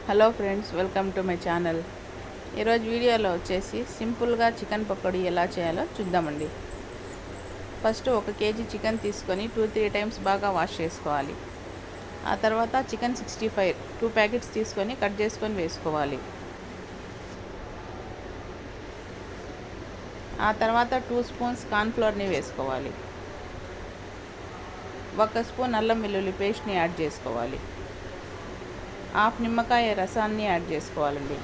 Hello friends, welcome to my channel. ఈరోజు వీడియోలో వచ్చేసి సింపుల్గా చికెన్ పకోడీ ఎలా చేయాలో చూద్దామండి. ఫస్ట్ 1 కేజీ చికెన్ తీసుకొని 2-3 టైమ్స్ బాగా వాష్ చేసుకోవాలి. ఆ తర్వాత చికెన్ 65 2 ప్యాకెట్స్ తీసుకొని కట్ చేసుకొని వేసుకోవాలి. ఆ తర్వాత 2 స్పూన్స్ కార్న్ఫ్లోర్ని వేసుకోవాలి. 1 స్పూన్ అల్లం వెల్లుల్లి పేస్ట్ని యాడ్ చేసుకోవాలి. హాఫ్ నిమ్మకాయ రసాన్ని యాడ్ చేసుకోవాలండి.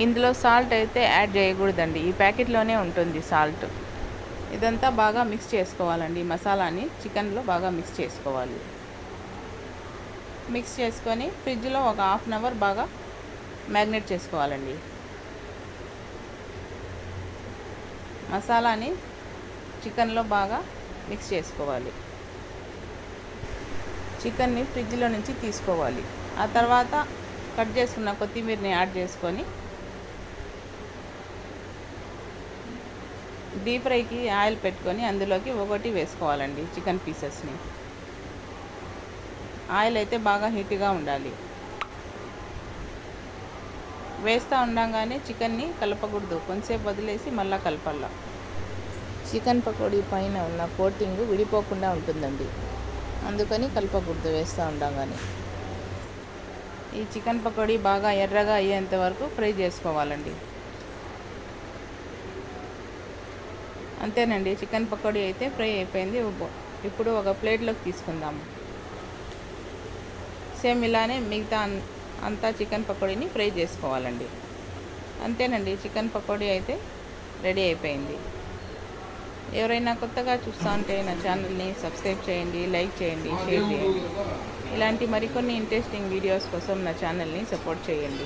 ఇందులో సాల్ట్ అయితే యాడ్ చేయకూడదండి, ఈ ప్యాకెట్లోనే ఉంటుంది సాల్ట్. ఇదంతా బాగా మిక్స్ చేసుకోవాలండి. మసాలాని చికెన్లో బాగా మిక్స్ చేసుకోవాలి. మిక్స్ చేసుకొని ఫ్రిడ్జ్లో ఒక హాఫ్ అన్ అవర్ బాగా మ్యాగ్నేట్ చేసుకోవాలండి. మసాలాని చికెన్లో బాగా మిక్స్ చేసుకోవాలి. చికెన్ని ఫ్రిడ్జ్లో నుంచి తీసుకోవాలి. ఆ తర్వాత కట్ చేసుకున్న కొత్తిమీరని యాడ్ చేసుకొని డీప్ ఫ్రైకి ఆయిల్ పెట్టుకొని అందులోకి ఒకటి వేసుకోవాలండి చికెన్ పీసెస్ని. ఆయిల్ అయితే బాగా హీట్గా ఉండాలి. వేస్తూ ఉండగానే చికెన్ని కలపకూడదు, కొంచెంసేపు వదిలేసి మళ్ళీ కలపాల. చికెన్ పకోడీ పైన ఉన్న కోటింగ్ విడిపోకుండా ఉంటుందండి, అందుకని కలపకూడదు వేస్తూ ఉండగానే. ఈ చికెన్ పకోడీ బాగా ఎర్రగా అయ్యేంత వరకు ఫ్రై చేసుకోవాలండి. అంతేనండి, చికెన్ పకోడీ అయితే ఫ్రై అయిపోయింది. ఇప్పుడు ఒక ప్లేట్లోకి తీసుకుందాము. సేమ్ ఇలానే మిగతా అంతా చికెన్ పకోడీని ఫ్రై చేసుకోవాలండి. అంతేనండి, చికెన్ పకోడీ అయితే రెడీ అయిపోయింది. ఎవరైనా కొత్తగా చూస్తూ ఉంటే నా ఛానల్ని సబ్స్క్రైబ్ చేయండి, లైక్ చేయండి, షేర్ చేయండి. ఇలాంటి మరికొన్ని ఇంట్రెస్టింగ్ వీడియోస్ కోసం నా ఛానల్ని సపోర్ట్ చేయండి.